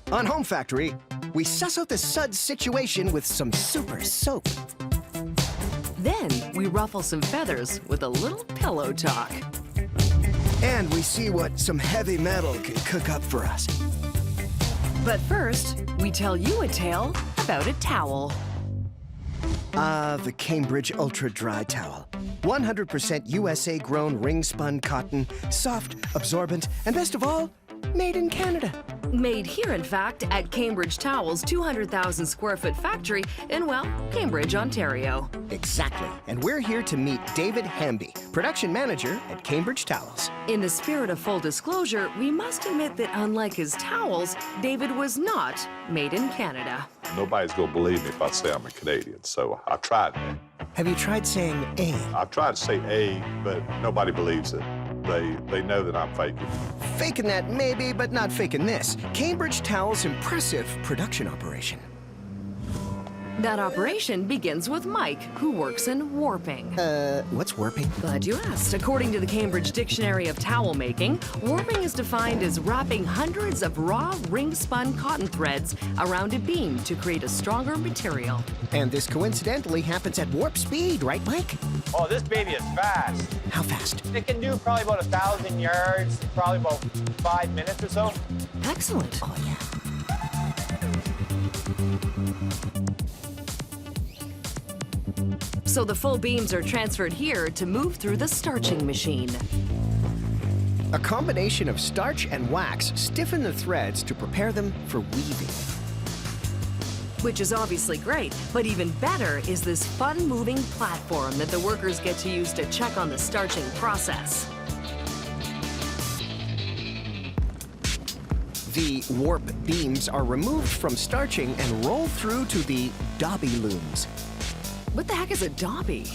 On Home Factory, we suss out the suds situation with some super soap. Then we ruffle some feathers with a little pillow talk. And we see what some heavy metal can cook up for us. But first, we tell you a tale about a towel. The Cambridge Ultra Dry Towel. 100% USA-grown ring-spun cotton, soft, absorbent, and best of all, made in Canada. Made here, in fact, at Cambridge Towels' 200,000 square foot factory in, well, Cambridge, Ontario. Exactly. And we're here to meet David Hamby, production manager at Cambridge Towels. In the spirit of full disclosure, we must admit that unlike his towels, David was not made in Canada. Nobody's gonna believe me if I say I'm a Canadian, so I've tried that. Have you tried saying A? I've tried to say A, but nobody believes it. They know that I'm faking. Faking that maybe, but not faking this. Cambridge Towels' impressive production operation. That operation begins with Mike, who works in warping. What's warping? Glad you asked. According to the Cambridge Dictionary of Towel Making, warping is defined as wrapping hundreds of raw ring-spun cotton threads around a beam to create a stronger material. And this coincidentally happens at warp speed, right, Mike? Oh, this baby is fast. How fast? It can do probably about 1,000 yards, probably about 5 minutes or so. Excellent. Oh, yeah. So the full beams are transferred here to move through the starching machine. A combination of starch and wax stiffen the threads to prepare them for weaving. Which is obviously great, but even better is this fun-moving platform that the workers get to use to check on the starching process. The warp beams are removed from starching and rolled through to the dobby looms. What the heck is a dobby?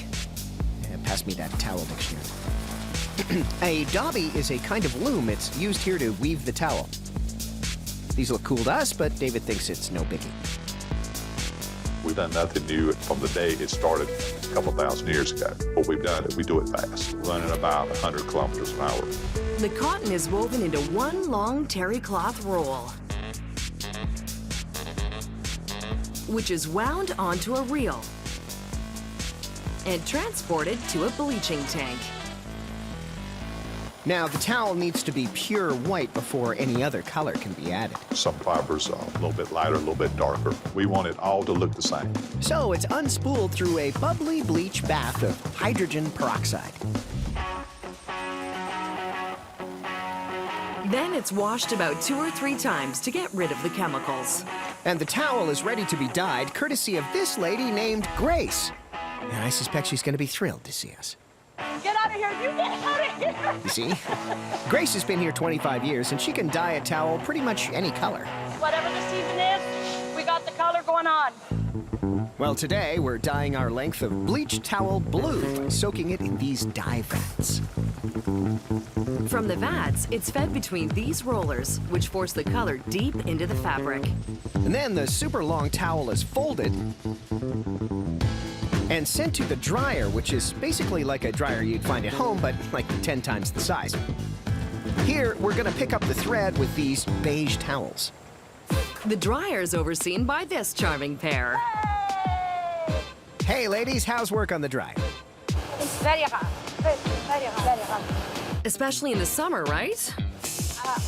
Pass me that towel dictionary. A dobby is a kind of loom. It's used here to weave the towel. These look cool to us, but David thinks it's no biggie. We've done nothing new from the day it started a couple thousand years ago. What we've done is we do it fast, running about 100 kilometers an hour. The cotton is woven into one long terry cloth roll, which is wound onto a reel and transported to a bleaching tank. Now, the towel needs to be pure white before any other color can be added. Some fibers are a little bit lighter, a little bit darker. We want it all to look the same. So it's unspooled through a bubbly bleach bath of hydrogen peroxide. Then it's washed about 2 or 3 times to get rid of the chemicals. And the towel is ready to be dyed, courtesy of this lady named Grace. And I suspect she's going to be thrilled to see us. Get out of here! You get out of here! You see? Grace has been here 25 years, and she can dye a towel pretty much any color. Whatever the season is, we got the color going on. Well, today we're dyeing our length of bleached towel blue by soaking it in these dye vats. From the vats, it's fed between these rollers, which force the color deep into the fabric. And then the super long towel is folded and sent to the dryer, which is basically like a dryer you'd find at home, but like 10 times the size. Here, we're gonna pick up the thread with these beige towels. The dryer's overseen by this charming pair. Hey, ladies, how's work on the dryer? It's very hot. Very hot. Very hot. Especially in the summer, right?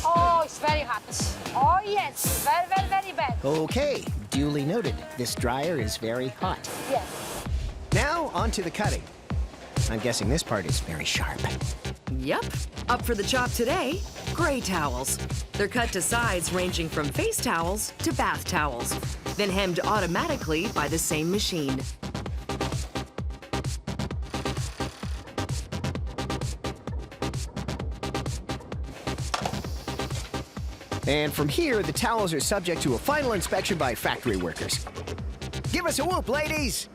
Oh, it's very hot. Oh, yes. Very, very, very bad. Okay, duly noted. This dryer is very hot. Yes. Now, on to the cutting. I'm guessing this part is very sharp. Yep. Up for the chop today, gray towels. They're cut to size ranging from face towels to bath towels, then hemmed automatically by the same machine. And from here, the towels are subject to a final inspection by factory workers. Give us a whoop, ladies!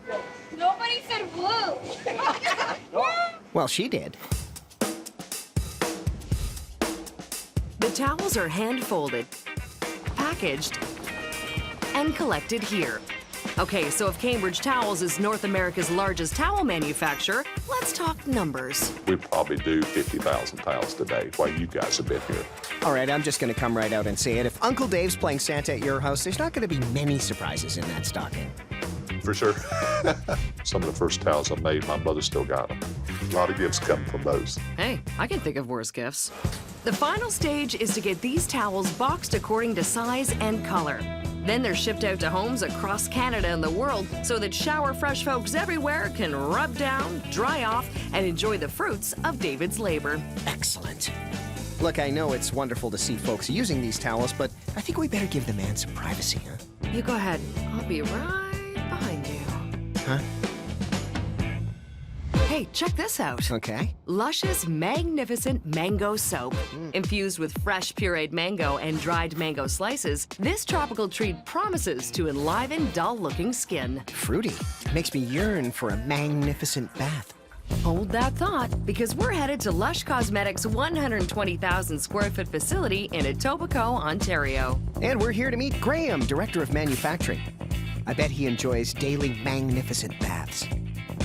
Nobody said woo. Well, she did. The towels are hand-folded, packaged, and collected here. Okay, so if Cambridge Towels is North America's largest towel manufacturer, let's talk numbers. We probably do 50,000 towels today while you guys have been here. All right, I'm just going to come right out and say it. If Uncle Dave's playing Santa at your house, there's not going to be many surprises in that stocking. For sure. Some of the first towels I made, my mother still got them. A lot of gifts come from those. Hey, I can think of worse gifts. The final stage is to get these towels boxed according to size and color. Then they're shipped out to homes across Canada and the world so that shower-fresh folks everywhere can rub down, dry off, and enjoy the fruits of David's labor. Excellent. Look, I know it's wonderful to see folks using these towels, but I think we better give the man some privacy, huh? You go ahead. I'll be right behind you. Huh? Hey, check this out. Okay. Lush's Magnificent Mango Soap. Infused with fresh pureed mango and dried mango slices, this tropical treat promises to enliven dull-looking skin. Fruity. Makes me yearn for a magnificent bath. Hold that thought, because we're headed to Lush Cosmetics' 120,000 square foot facility in Etobicoke, Ontario. And we're here to meet Graham, Director of Manufacturing. I bet he enjoys daily magnificent baths.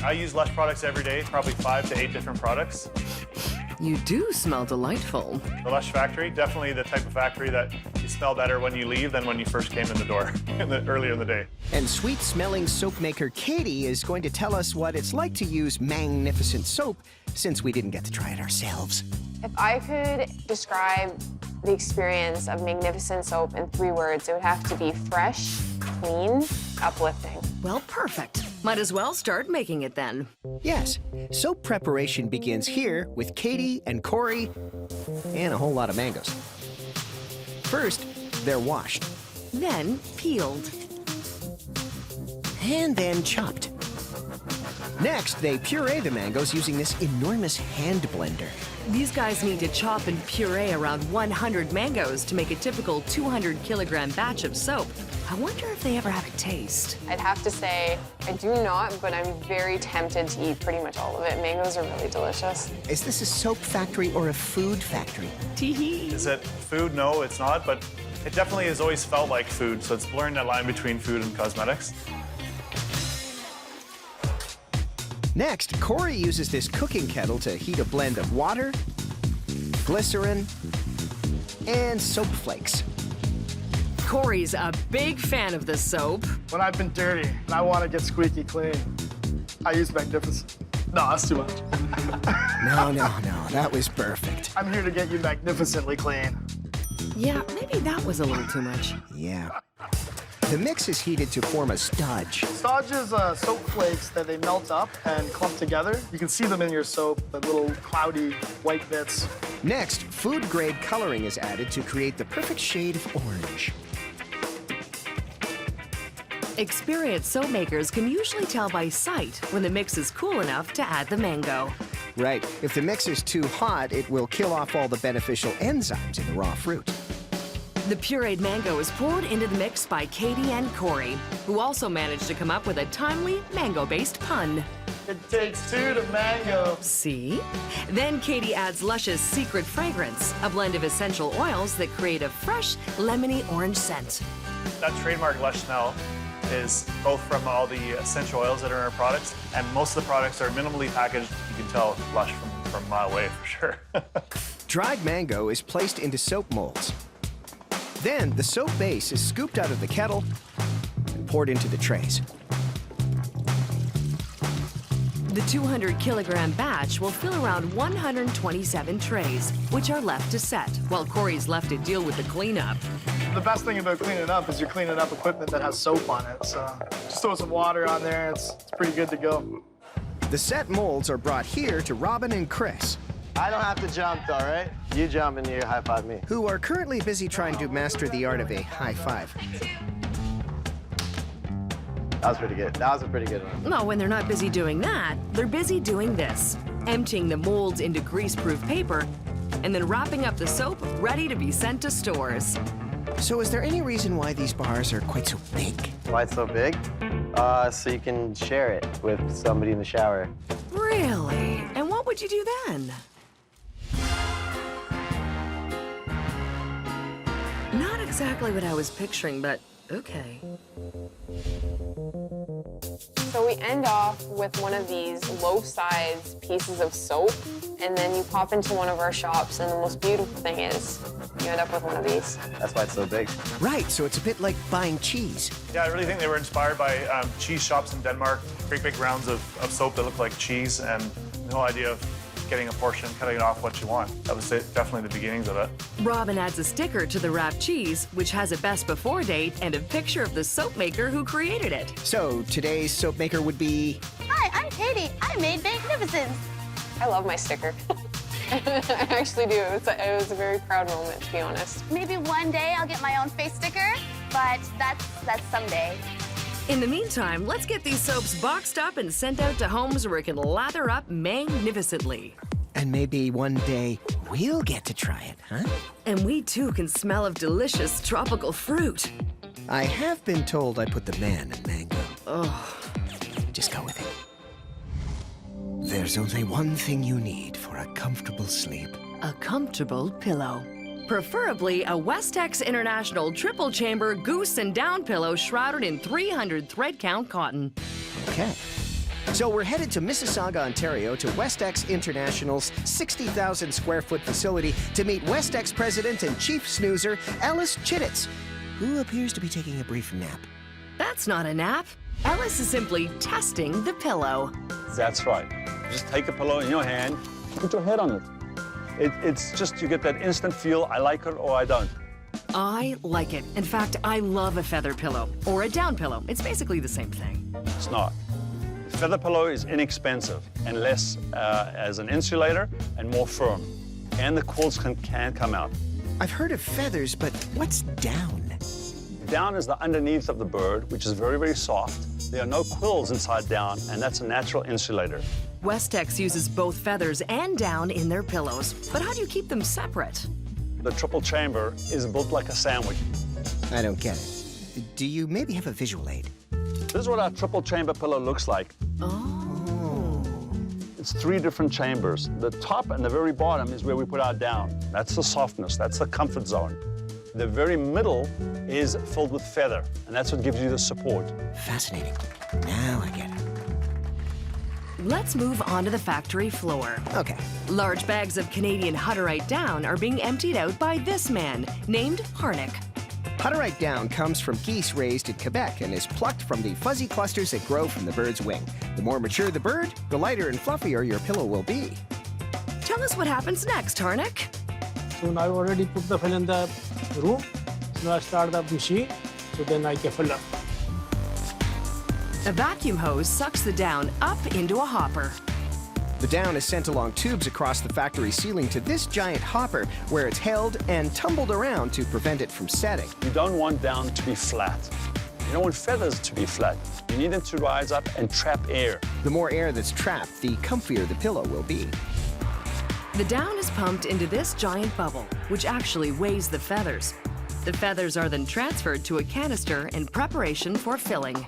I use Lush products every day, probably 5 to 8 different products. You do smell delightful. The Lush factory, definitely the type of factory that you smell better when you leave than when you first came in the door earlier in the day. And sweet-smelling soap maker Katie is going to tell us what it's like to use magnificent soap, since we didn't get to try it ourselves. If I could describe the experience of magnificent soap in 3 words, it would have to be fresh, clean, uplifting. Well, perfect. Might as well start making it then. Yes, soap preparation begins here with Katie and Corey and a whole lot of mangoes. First, they're washed. Then peeled. And then chopped. Next, they puree the mangoes using this enormous hand blender. These guys need to chop and puree around 100 mangoes to make a typical 200-kilogram batch of soap. I wonder if they ever have a taste. I'd have to say I do not, but I'm very tempted to eat pretty much all of it. Mangoes are really delicious. Is this a soap factory or a food factory? Tee-hee. Is it food? No, it's not, but it definitely has always felt like food, so it's blurring that line between food and cosmetics. Next, Corey uses this cooking kettle to heat a blend of water, glycerin, and soap flakes. Corey's a big fan of the soap. When I've been dirty and I want to get squeaky clean, I use Magnificent. No, that's too much. No, that was perfect. I'm here to get you magnificently clean. Yeah, maybe that was a little too much. Yeah. The mix is heated to form a stodge. Stodge is soap flakes that they melt up and clump together. You can see them in your soap, the little cloudy white bits. Next, food-grade coloring is added to create the perfect shade of orange. Experienced soap makers can usually tell by sight when the mix is cool enough to add the mango. Right. If the mix is too hot, it will kill off all the beneficial enzymes in the raw fruit. The pureed mango is poured into the mix by Katie and Corey, who also managed to come up with a timely mango-based pun. It takes 2 to mango. See? Then Katie adds Lush's secret fragrance, a blend of essential oils that create a fresh, lemony orange scent. That trademark Lush smell is both from all the essential oils that are in our products, and most of the products are minimally packaged. You can tell Lush from a mile away for sure. Dried mango is placed into soap molds. Then the soap base is scooped out of the kettle and poured into the trays. The 200-kilogram batch will fill around 127 trays, which are left to set, while Corey's left to deal with the cleanup. The best thing about cleaning up is you're cleaning up equipment that has soap on it. So just throw some water on there, it's pretty good to go. The set molds are brought here to Robin and Chris, I don't have to jump, all right? You jump and you high-five me. who are currently busy trying to master the art of a high five. That was pretty good. That was a pretty good one. Well, when they're not busy doing that, they're busy doing this, emptying the molds into grease-proof paper and then wrapping up the soap ready to be sent to stores. So is there any reason why these bars are quite so big? Why it's so big? So you can share it with somebody in the shower. Really? And what would you do then? Not exactly what I was picturing, but okay. So we end off with one of these loaf-sized pieces of soap, and then you pop into one of our shops, and the most beautiful thing is you end up with one of these. That's why it's so big. Right, so it's a bit like buying cheese. Yeah, I really think they were inspired by cheese shops in Denmark. Great big rounds of soap that look like cheese, and no idea of getting a portion, cutting it off what you want. That was definitely the beginnings of it. Robin adds a sticker to the wrapped cheese, which has a best before date and a picture of the soap maker who created it. So today's soap maker would be... Hi, I'm Katie. I made Magnificence. I love my sticker. I actually do. It was a very proud moment, to be honest. Maybe one day I'll get my own face sticker, but that's someday. In the meantime, let's get these soaps boxed up and sent out to homes where it can lather up magnificently. And maybe one day we'll get to try it, huh? And we too can smell of delicious tropical fruit. I have been told I put the man in mango. Oh. Just go with it. There's only one thing you need for a comfortable sleep. A comfortable pillow. Preferably a Westex International triple chamber goose and down pillow shrouded in 300 thread count cotton. Okay. So we're headed to Mississauga, Ontario to Westex International's 60,000 square foot facility to meet Westex president and chief snoozer, Ellis Chittitz, who appears to be taking a brief nap. That's not a nap. Ellis is simply testing the pillow. That's right. Just take a pillow in your hand, put your head on it. It's just, you get that instant feel, I like it or I don't. I like it. In fact, I love a feather pillow or a down pillow. It's basically the same thing. It's not. Feather pillow is inexpensive and less as an insulator and more firm. And the quills can come out. I've heard of feathers, but what's down? Down is the underneath of the bird, which is very, very soft. There are no quills inside down, and that's a natural insulator. Westex uses both feathers and down in their pillows. But how do you keep them separate? The triple chamber is built like a sandwich. I don't get it. Do you maybe have a visual aid? This is what our triple chamber pillow looks like. Oh. It's 3 different chambers. The top and the very bottom is where we put our down. That's the softness, that's the comfort zone. The very middle is filled with feather, and that's what gives you the support. Fascinating. Now I get it. Let's move on to the factory floor. Okay. Large bags of Canadian Hutterite down are being emptied out by this man, named Harnick. Hutterite down comes from geese raised in Quebec and is plucked from the fuzzy clusters that grow from the bird's wing. The more mature the bird, the lighter and fluffier your pillow will be. Tell us what happens next, Harnick. So now I already put the fill in the room. So I start the machine, so then I can fill up. A vacuum hose sucks the down up into a hopper. The down is sent along tubes across the factory ceiling to this giant hopper, where it's held and tumbled around to prevent it from setting. You don't want down to be flat. You don't want feathers to be flat. You need them to rise up and trap air. The more air that's trapped, the comfier the pillow will be. The down is pumped into this giant bubble, which actually weighs the feathers. The feathers are then transferred to a canister in preparation for filling.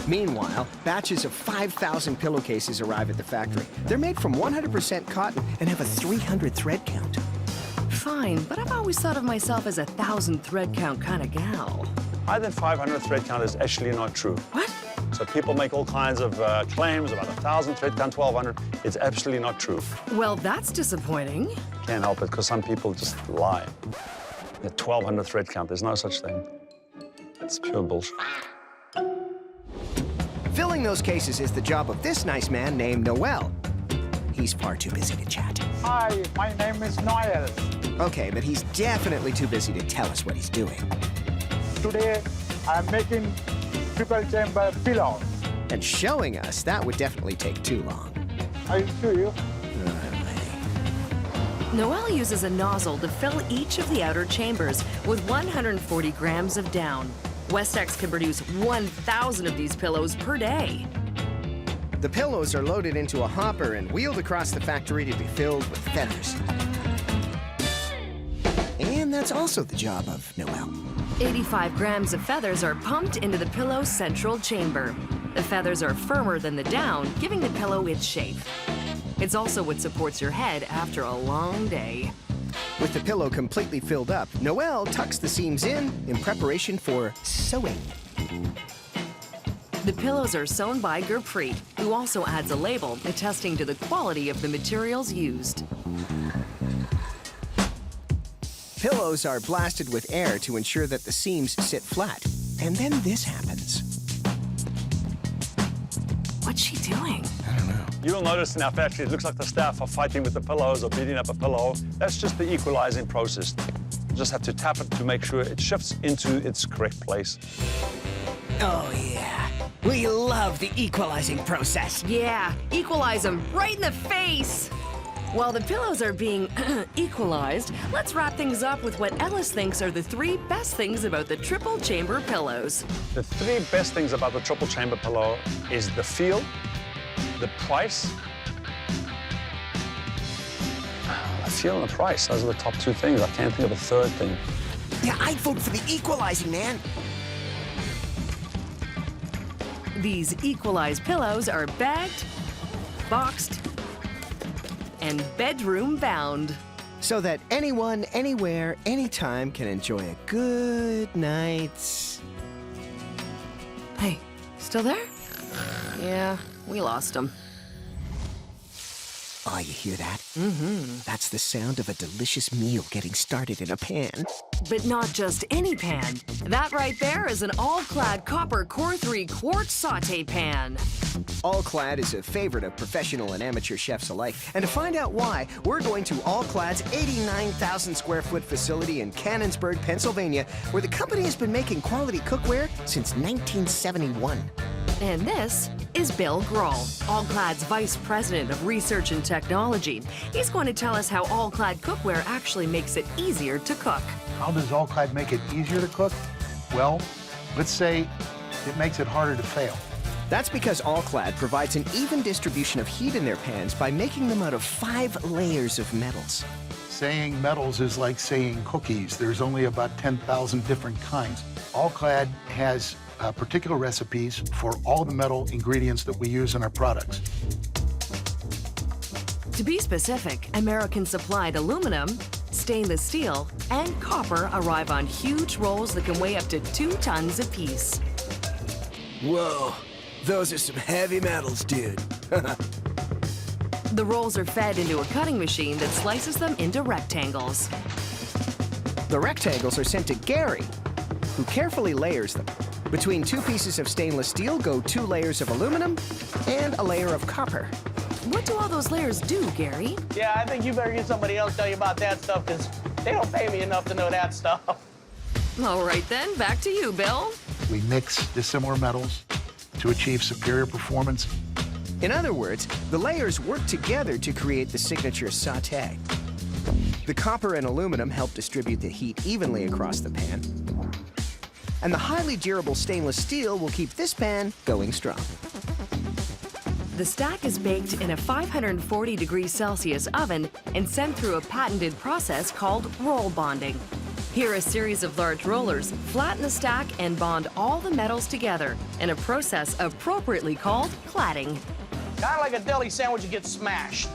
Meanwhile, batches of 5,000 pillowcases arrive at the factory. They're made from 100% cotton and have a 300 thread count. Fine, but I've always thought of myself as a 1,000 thread count kind of gal. Higher than 500 thread count is actually not true. What? So people make all kinds of claims about 1,000 thread count, 1,200. It's absolutely not true. Well, that's disappointing. Can't help it, because some people just lie. The 1,200 thread count, there's no such thing. It's pure bullshit. Filling those cases is the job of this nice man named Noel. He's far too busy to chat. Hi, my name is Noel. Okay, but he's definitely too busy to tell us what he's doing. Today, I'm making triple chamber pillow. And showing us, that would definitely take too long. I'll show you. Noel uses a nozzle to fill each of the outer chambers with 140 grams of down. Westex can produce 1,000 of these pillows per day. The pillows are loaded into a hopper and wheeled across the factory to be filled with feathers. And that's also the job of Noel. 85 grams of feathers are pumped into the pillow's central chamber. The feathers are firmer than the down, giving the pillow its shape. It's also what supports your head after a long day. With the pillow completely filled up, Noel tucks the seams in preparation for sewing. The pillows are sewn by Gurpreet, who also adds a label attesting to the quality of the materials used. Pillows are blasted with air to ensure that the seams sit flat. And then this happens. What's she doing? You'll notice in our factory, it looks like the staff are fighting with the pillows or beating up a pillow. That's just the equalizing process. You just have to tap it to make sure it shifts into its correct place. Oh, yeah. We love the equalizing process. Yeah, equalize them right in the face. While the pillows are being equalized, let's wrap things up with what Ellis thinks are the 3 best things about the triple chamber pillows. The 3 best things about the triple chamber pillow is the feel, the price. The feel and the price, those are the top 2 things. I can't think of a third thing. Yeah, I'd vote for the equalizing, man. These equalized pillows are bagged, boxed, and bedroom bound. So that anyone, anywhere, anytime can enjoy a good night's... Hey, still there? Yeah, we lost him. Oh, you hear that? Mm-hmm. That's the sound of a delicious meal getting started in a pan. But not just any pan. That right there is an All-Clad copper Core 3 quartz saute pan. All-Clad is a favorite of professional and amateur chefs alike. And to find out why, we're going to All-Clad's 89,000 square foot facility in Canonsburg, Pennsylvania, where the company has been making quality cookware since 1971. And this is Bill Grohl, All-Clad's Vice President of Research and Technology. He's going to tell us how All-Clad cookware actually makes it easier to cook. How does All-Clad make it easier to cook? Well, let's say it makes it harder to fail. That's because All-Clad provides an even distribution of heat in their pans by making them out of 5 layers of metals. Saying metals is like saying cookies. There's only about 10,000 different kinds. All-Clad has particular recipes for all the metal ingredients that we use in our products. To be specific, American-supplied aluminum, stainless steel, and copper arrive on huge rolls that can weigh up to 2 tons apiece. Whoa, those are some heavy metals, dude. The rolls are fed into a cutting machine that slices them into rectangles. The rectangles are sent to Gary, who carefully layers them. Between 2 pieces of stainless steel go 2 layers of aluminum and a layer of copper. What do all those layers do, Gary? Yeah, I think you better get somebody else to tell you about that stuff, because they don't pay me enough to know that stuff. All right then, back to you, Bill. We mix dissimilar metals to achieve superior performance. In other words, the layers work together to create the signature sauté. The copper and aluminum help distribute the heat evenly across the pan. And the highly durable stainless steel will keep this pan going strong. The stack is baked in a 540 degrees Celsius oven and sent through a patented process called roll bonding. Here, a series of large rollers flatten the stack and bond all the metals together in a process appropriately called cladding. Kind of like a deli sandwich that gets smashed.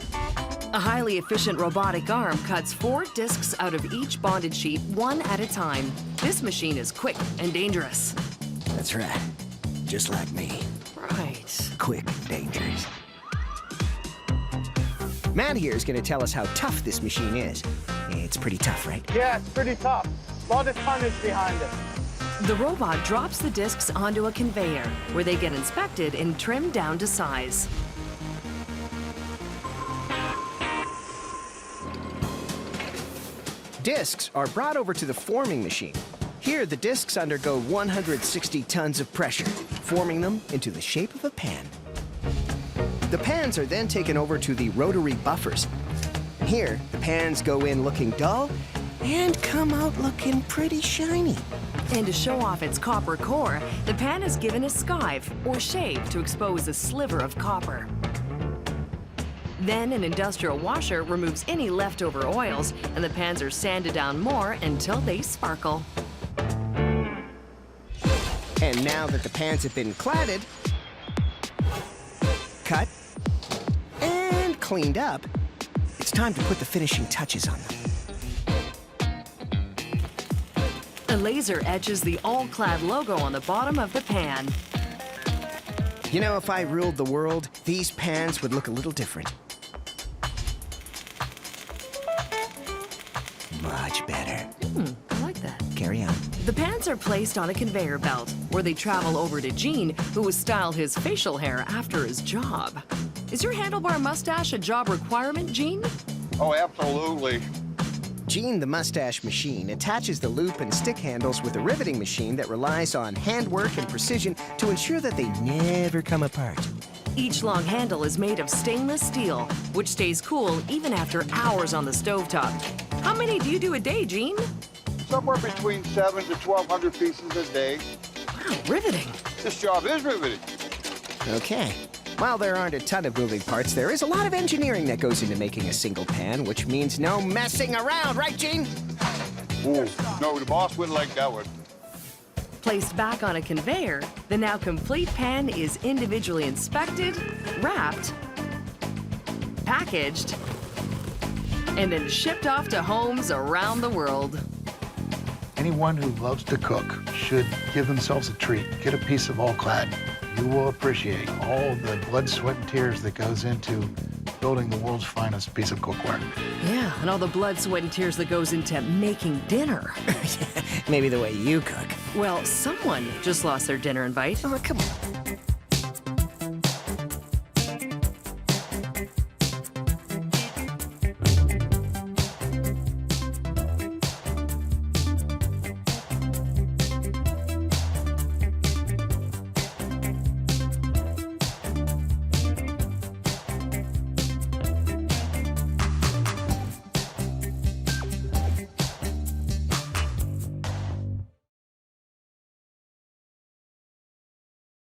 A highly efficient robotic arm cuts 4 discs out of each bonded sheet, one at a time. This machine is quick and dangerous. That's right. Just like me. Right. Quick and dangerous. Matt here is going to tell us how tough this machine is. It's pretty tough, right? Yeah, it's pretty tough. A lot of tonnage behind it. The robot drops the discs onto a conveyor, where they get inspected and trimmed down to size. Discs are brought over to the forming machine. Here, the discs undergo 160 tons of pressure, forming them into the shape of a pan. The pans are then taken over to the rotary buffers. Here, the pans go in looking dull and come out looking pretty shiny. And to show off its copper core, the pan is given a skive, or shave, to expose a sliver of copper. Then an industrial washer removes any leftover oils, and the pans are sanded down more until they sparkle. And now that the pans have been cladded, cut, and cleaned up, it's time to put the finishing touches on them. A laser etches the All-Clad logo on the bottom of the pan. You know, if I ruled the world, these pans would look a little different. Much better. I like that. Carry on. The pans are placed on a conveyor belt, where they travel over to Gene, who has styled his facial hair after his job. Is your handlebar mustache a job requirement, Gene? Oh, absolutely. Gene, the mustache machine, attaches the loop and stick handles with a riveting machine that relies on handwork and precision to ensure that they never come apart. Each long handle is made of stainless steel, which stays cool even after hours on the stovetop. How many do you do a day, Gene? Somewhere between 700 to 1,200 pieces a day. Wow, riveting. This job is riveting. Okay. While there aren't a ton of moving parts, there is a lot of engineering that goes into making a single pan, which means no messing around, right, Gene? Ooh, no, the boss wouldn't like that one. Placed back on a conveyor, the now complete pan is individually inspected, wrapped, packaged, and then shipped off to homes around the world. Anyone who loves to cook should give themselves a treat. Get a piece of All-Clad. You will appreciate all the blood, sweat, and tears that goes into building the world's finest piece of cookware. Yeah, and all the blood, sweat, and tears that goes into making dinner. Maybe the way you cook. Well, someone just lost their dinner invite. Oh, come on.